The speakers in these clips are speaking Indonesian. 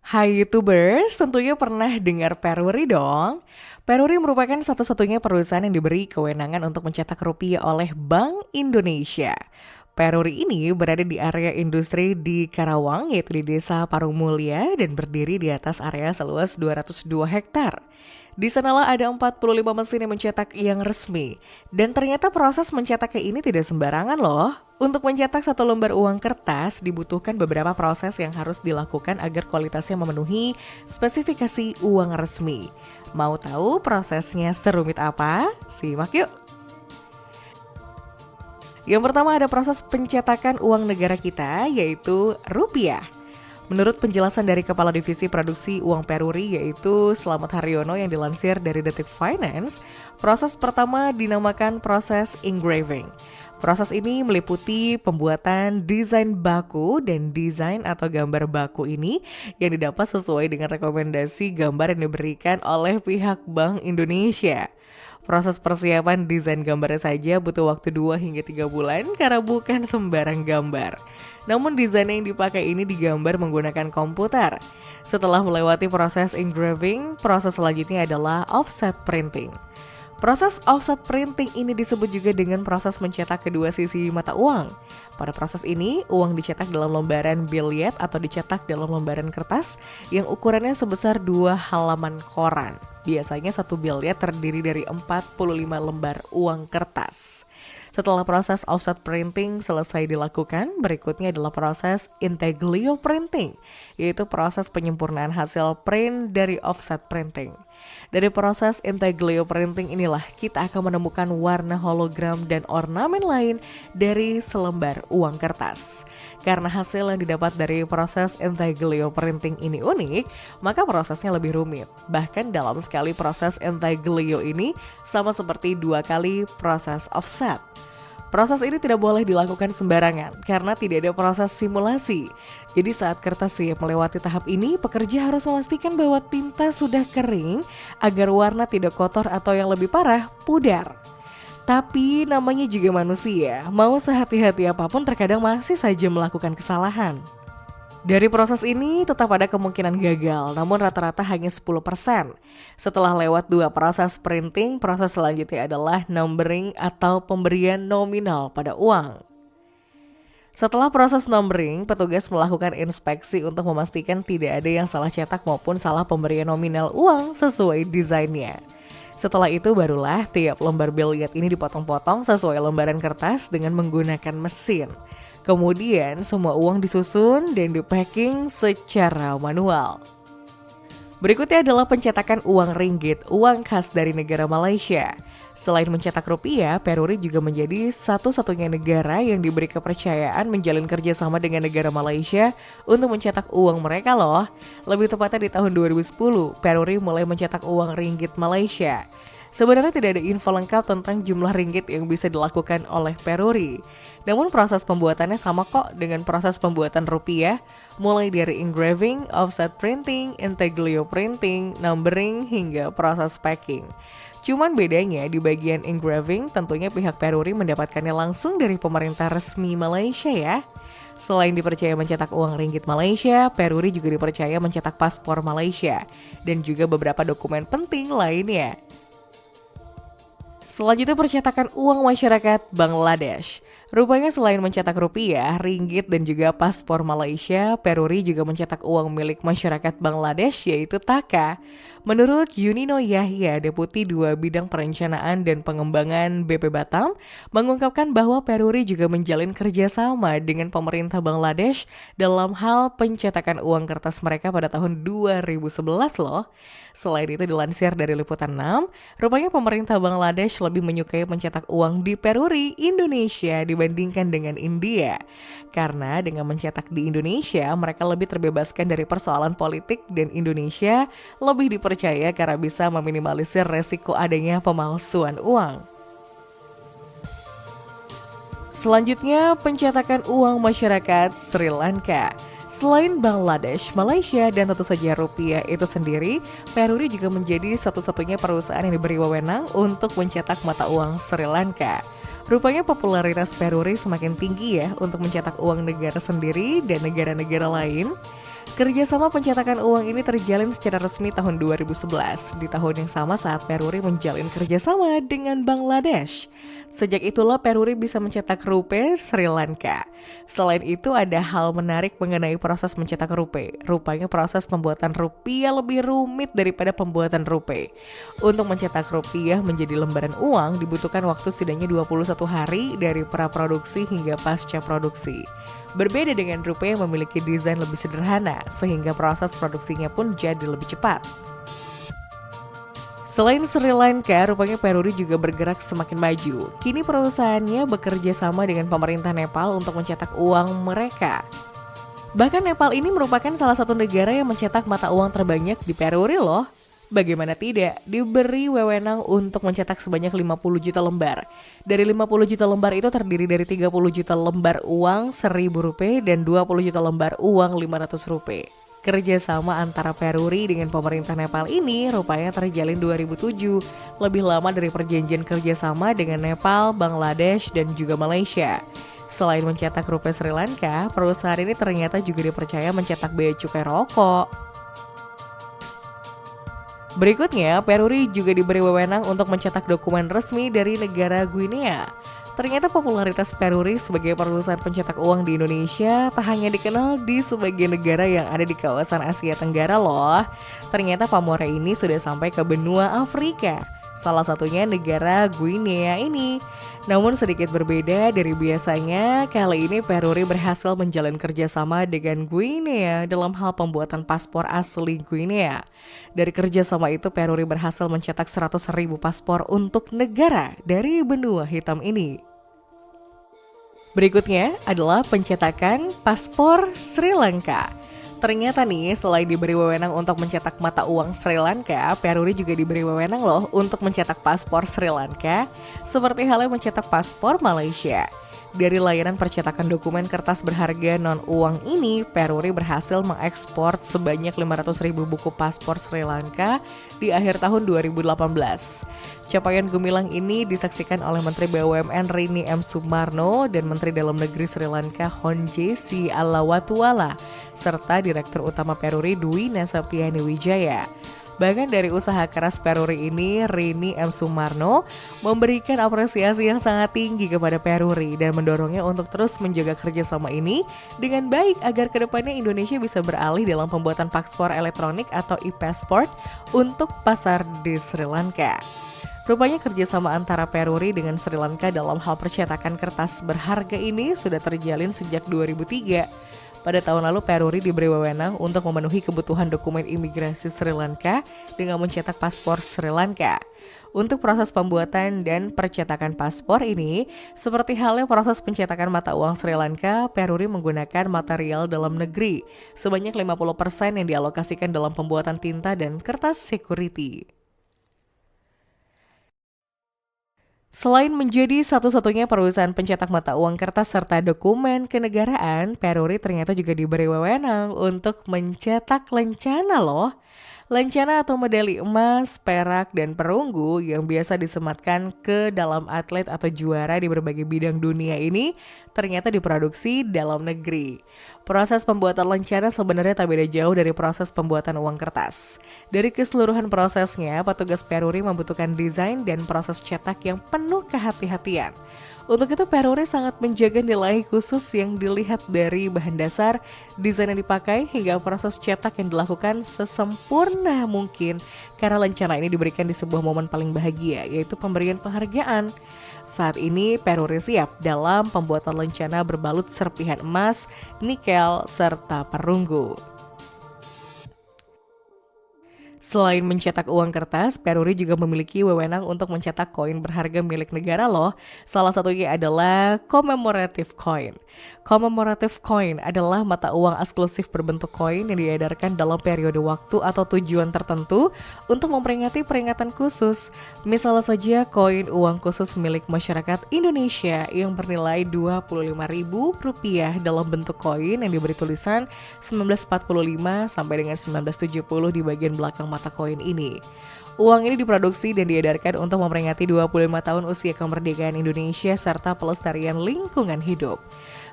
Hai YouTubers, tentunya pernah dengar Peruri dong? Peruri merupakan satu-satunya perusahaan yang diberi kewenangan untuk mencetak rupiah oleh Bank Indonesia. Peruri ini berada di area industri di Karawang, yaitu di Desa Parung Mulya dan berdiri di atas area seluas 202 hektar. Di sanalah ada 45 mesin yang mencetak yang resmi. Dan ternyata proses mencetaknya ini tidak sembarangan loh. Untuk mencetak satu lembar uang kertas dibutuhkan beberapa proses yang harus dilakukan agar kualitasnya memenuhi spesifikasi uang resmi. Mau tahu prosesnya serumit apa? Simak yuk! Yang pertama ada proses pencetakan uang negara kita, yaitu rupiah. Menurut penjelasan dari Kepala Divisi Produksi Uang Peruri yaitu Slamet Haryono yang dilansir dari Detik Finance, proses pertama dinamakan proses engraving. Proses ini meliputi pembuatan desain baku dan desain atau gambar baku ini yang didapat sesuai dengan rekomendasi gambar yang diberikan oleh pihak Bank Indonesia. Proses persiapan desain gambarnya saja butuh waktu 2 hingga 3 bulan karena bukan sembarang gambar. Namun desain yang dipakai ini digambar menggunakan komputer. Setelah melewati proses engraving, proses selanjutnya adalah offset printing. Proses offset printing ini disebut juga dengan proses mencetak kedua sisi mata uang. Pada proses ini, uang dicetak dalam lembaran billet atau dicetak dalam lembaran kertas yang ukurannya sebesar 2 halaman koran. Biasanya satu billet terdiri dari 45 lembar uang kertas. Setelah proses offset printing selesai dilakukan, berikutnya adalah proses intaglio printing, yaitu proses penyempurnaan hasil print dari offset printing. Dari proses intaglio printing inilah kita akan menemukan warna hologram dan ornamen lain dari selembar uang kertas. Karena hasil yang didapat dari proses intaglio printing ini unik, maka prosesnya lebih rumit. Bahkan dalam sekali proses intaglio ini sama seperti 2 kali proses offset. Proses ini tidak boleh dilakukan sembarangan karena tidak ada proses simulasi. Jadi saat kertas siap melewati tahap ini, pekerja harus memastikan bahwa tinta sudah kering agar warna tidak kotor atau yang lebih parah, pudar. Tapi namanya juga manusia, mau sehati-hati apapun terkadang masih saja melakukan kesalahan. Dari proses ini tetap ada kemungkinan gagal, namun rata-rata hanya 10%. Setelah lewat 2 proses printing, proses selanjutnya adalah numbering atau pemberian nominal pada uang. Setelah proses numbering, petugas melakukan inspeksi untuk memastikan tidak ada yang salah cetak maupun salah pemberian nominal uang sesuai desainnya. Setelah itu barulah tiap lembar billet ini dipotong-potong sesuai lembaran kertas dengan menggunakan mesin. Kemudian semua uang disusun dan di-packing secara manual. Berikutnya adalah pencetakan uang ringgit, uang khas dari negara Malaysia. Selain mencetak rupiah, Peruri juga menjadi satu-satunya negara yang diberi kepercayaan menjalin kerjasama dengan negara Malaysia untuk mencetak uang mereka loh. Lebih tepatnya di tahun 2010, Peruri mulai mencetak uang ringgit Malaysia. Sebenarnya tidak ada info lengkap tentang jumlah ringgit yang bisa dilakukan oleh Peruri. Namun proses pembuatannya sama kok dengan proses pembuatan rupiah, mulai dari engraving, offset printing, intaglio printing, numbering, hingga proses packing. Cuman bedanya di bagian engraving tentunya pihak Peruri mendapatkannya langsung dari pemerintah resmi Malaysia ya. Selain dipercaya mencetak uang ringgit Malaysia, Peruri juga dipercaya mencetak paspor Malaysia dan juga beberapa dokumen penting lainnya. Selanjutnya percetakan uang masyarakat Bangladesh. Rupanya selain mencetak rupiah, ringgit dan juga paspor Malaysia, Peruri juga mencetak uang milik masyarakat Bangladesh yaitu Taka. Menurut Yunino Yahya, Deputi 2 Bidang Perencanaan dan Pengembangan BP Batam, mengungkapkan bahwa Peruri juga menjalin kerjasama dengan pemerintah Bangladesh dalam hal pencetakan uang kertas mereka pada tahun 2011 loh. Selain itu dilansir dari Liputan 6, rupanya pemerintah Bangladesh lebih menyukai mencetak uang di Peruri, Indonesia dibandingkan dengan India. Karena dengan mencetak di Indonesia, mereka lebih terbebaskan dari persoalan politik dan Indonesia lebih dipercaya karena bisa meminimalisir resiko adanya pemalsuan uang. Selanjutnya, pencetakan uang masyarakat Sri Lanka. Selain Bangladesh, Malaysia, dan tentu saja rupiah itu sendiri, Peruri juga menjadi satu-satunya perusahaan yang diberi wewenang untuk mencetak mata uang Sri Lanka. Rupanya popularitas Peruri semakin tinggi ya untuk mencetak uang negara sendiri dan negara-negara lain. Kerjasama pencetakan uang ini terjalin secara resmi tahun 2011, di tahun yang sama saat Peruri menjalin kerjasama dengan Bangladesh. Sejak itulah Peruri bisa mencetak rupiah Sri Lanka. Selain itu ada hal menarik mengenai proses mencetak rupiah. Rupanya proses pembuatan rupiah lebih rumit daripada pembuatan rupiah. Untuk mencetak rupiah menjadi lembaran uang dibutuhkan waktu setidaknya 21 hari dari praproduksi hingga pasca produksi. Berbeda dengan rupiah yang memiliki desain lebih sederhana, sehingga proses produksinya pun jadi lebih cepat. Selain Sri Lanka, rupanya Peruri juga bergerak semakin maju. Kini perusahaannya bekerja sama dengan pemerintah Nepal untuk mencetak uang mereka. Bahkan Nepal ini merupakan salah satu negara yang mencetak mata uang terbanyak di Peruri loh. Bagaimana tidak, diberi wewenang untuk mencetak sebanyak 50 juta lembar. Dari 50 juta lembar itu terdiri dari 30 juta lembar uang 1.000 rupiah dan 20 juta lembar uang 500 rupiah. Kerjasama antara Peruri dengan pemerintah Nepal ini rupanya terjalin 2007, lebih lama dari perjanjian kerjasama dengan Nepal, Bangladesh, dan juga Malaysia. Selain mencetak rupiah Sri Lanka, perusahaan ini ternyata juga dipercaya mencetak bea cukai rokok. Berikutnya, Peruri juga diberi wewenang untuk mencetak dokumen resmi dari negara Guinea. Ternyata popularitas Peruri sebagai perusahaan pencetak uang di Indonesia tak hanya dikenal di sebagian negara yang ada di kawasan Asia Tenggara loh. Ternyata pamornya ini sudah sampai ke benua Afrika, salah satunya negara Guinea ini. Namun sedikit berbeda dari biasanya, kali ini Peruri berhasil menjalin kerjasama dengan Guinea dalam hal pembuatan paspor asli Guinea. Dari kerjasama itu, Peruri berhasil mencetak 100.000 paspor untuk negara dari benua hitam ini. Berikutnya adalah pencetakan paspor Sri Lanka. Ternyata nih, selain diberi wewenang untuk mencetak mata uang Sri Lanka, Peruri juga diberi wewenang loh untuk mencetak paspor Sri Lanka, seperti halnya mencetak paspor Malaysia. Dari layanan percetakan dokumen kertas berharga non-uang ini, Peruri berhasil mengekspor sebanyak 500.000 buku paspor Sri Lanka di akhir tahun 2018. Capaian gemilang ini disaksikan oleh Menteri BUMN Rini M. Sumarno dan Menteri Dalam Negeri Sri Lanka Honjesi Alawatuala, serta Direktur Utama Peruri Dwi Nasapiani Wijaya. Bahkan dari usaha keras Peruri ini, Rini M. Sumarno memberikan apresiasi yang sangat tinggi kepada Peruri dan mendorongnya untuk terus menjaga kerjasama ini dengan baik agar kedepannya Indonesia bisa beralih dalam pembuatan paspor elektronik atau e-passport untuk pasar di Sri Lanka. Rupanya kerjasama antara Peruri dengan Sri Lanka dalam hal percetakan kertas berharga ini sudah terjalin sejak 2003. Pada tahun lalu Peruri diberi wewenang untuk memenuhi kebutuhan dokumen imigrasi Sri Lanka dengan mencetak paspor Sri Lanka. Untuk proses pembuatan dan percetakan paspor ini, seperti halnya proses pencetakan mata uang Sri Lanka, Peruri menggunakan material dalam negeri, sebanyak 50% yang dialokasikan dalam pembuatan tinta dan kertas security. Selain menjadi satu-satunya perusahaan pencetak mata uang kertas serta dokumen kenegaraan, Peruri ternyata juga diberi wewenang untuk mencetak lencana loh. Lencana atau medali emas, perak, dan perunggu yang biasa disematkan ke dalam atlet atau juara di berbagai bidang dunia ini ternyata diproduksi dalam negeri. Proses pembuatan lencana sebenarnya tak beda jauh dari proses pembuatan uang kertas. Dari keseluruhan prosesnya, petugas Peruri membutuhkan desain dan proses cetak yang penuh kehati-hatian. Untuk itu Peruri sangat menjaga nilai khusus yang dilihat dari bahan dasar, desain yang dipakai, hingga proses cetak yang dilakukan sesempurna mungkin. Karena lencana ini diberikan di sebuah momen paling bahagia, yaitu pemberian penghargaan. Saat ini Peruri siap dalam pembuatan lencana berbalut serpihan emas, nikel, serta perunggu. Selain mencetak uang kertas, Peruri juga memiliki wewenang untuk mencetak koin berharga milik negara loh. Salah satunya adalah commemorative coin. Commemorative coin adalah mata uang eksklusif berbentuk koin yang diedarkan dalam periode waktu atau tujuan tertentu untuk memperingati peringatan khusus. Misalnya saja koin uang khusus milik masyarakat Indonesia yang bernilai Rp25.000 dalam bentuk koin yang diberi tulisan 1945 sampai dengan 1970 di bagian belakang mata koin ini. Uang ini diproduksi dan diedarkan untuk memperingati 25 tahun usia kemerdekaan Indonesia serta pelestarian lingkungan hidup.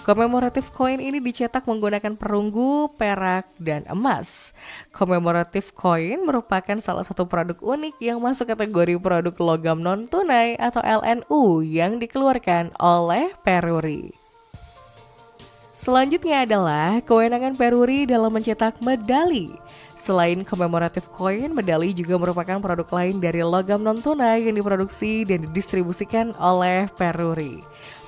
Commemorative coin ini dicetak menggunakan perunggu, perak, dan emas. Commemorative coin merupakan salah satu produk unik yang masuk kategori produk logam non-tunai atau LNU yang dikeluarkan oleh Peruri. Selanjutnya adalah kewenangan Peruri dalam mencetak medali. Selain commemorative coin, medali juga merupakan produk lain dari logam non-tunai yang diproduksi dan didistribusikan oleh Peruri.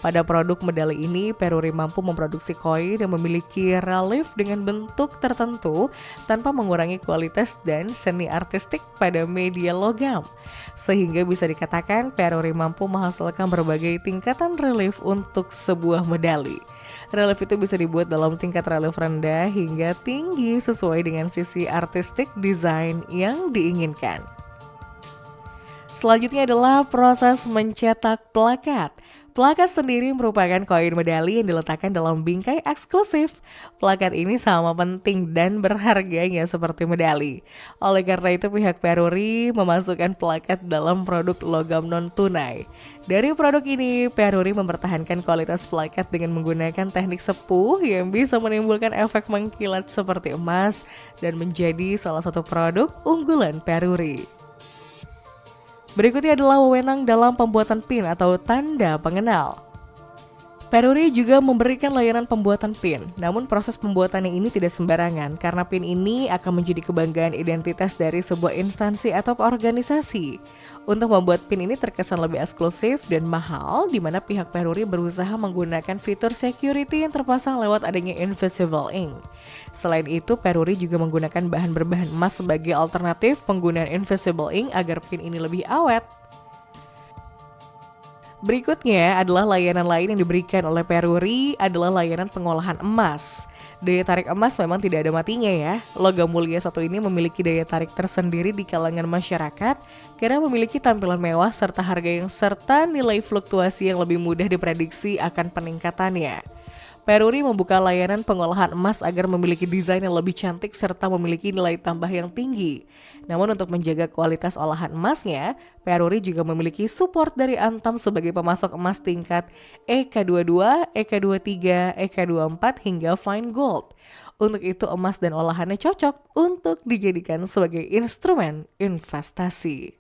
Pada produk medali ini, Peruri mampu memproduksi koin yang memiliki relief dengan bentuk tertentu tanpa mengurangi kualitas dan seni artistik pada media logam. Sehingga bisa dikatakan Peruri mampu menghasilkan berbagai tingkatan relief untuk sebuah medali. Relief itu bisa dibuat dalam tingkat relief rendah hingga tinggi sesuai dengan sisi artistik desain yang diinginkan. Selanjutnya adalah proses mencetak plakat. Plakat sendiri merupakan koin medali yang diletakkan dalam bingkai eksklusif. Plakat ini sama penting dan berharganya seperti medali. Oleh karena itu pihak Peruri memasukkan plakat dalam produk logam non-tunai. Dari produk ini, Peruri mempertahankan kualitas plakat dengan menggunakan teknik sepuh yang bisa menimbulkan efek mengkilat seperti emas dan menjadi salah satu produk unggulan Peruri. Berikutnya adalah wewenang dalam pembuatan PIN atau tanda pengenal. Peruri juga memberikan layanan pembuatan PIN, namun proses pembuatannya ini tidak sembarangan karena PIN ini akan menjadi kebanggaan identitas dari sebuah instansi atau organisasi. Untuk membuat PIN ini terkesan lebih eksklusif dan mahal, di mana pihak Peruri berusaha menggunakan fitur security yang terpasang lewat adanya invisible ink. Selain itu, Peruri juga menggunakan bahan berbahan emas sebagai alternatif penggunaan invisible ink agar PIN ini lebih awet. Berikutnya adalah layanan lain yang diberikan oleh Peruri adalah layanan pengolahan emas. Daya tarik emas memang tidak ada matinya ya. Logam mulia satu ini memiliki daya tarik tersendiri di kalangan masyarakat karena memiliki tampilan mewah serta harga yang serta nilai fluktuasi yang lebih mudah diprediksi akan peningkatannya. Peruri membuka layanan pengolahan emas agar memiliki desain yang lebih cantik serta memiliki nilai tambah yang tinggi. Namun untuk menjaga kualitas olahan emasnya, Peruri juga memiliki support dari Antam sebagai pemasok emas tingkat EK22, EK23, EK24 hingga Fine Gold. Untuk itu emas dan olahannya cocok untuk dijadikan sebagai instrumen investasi.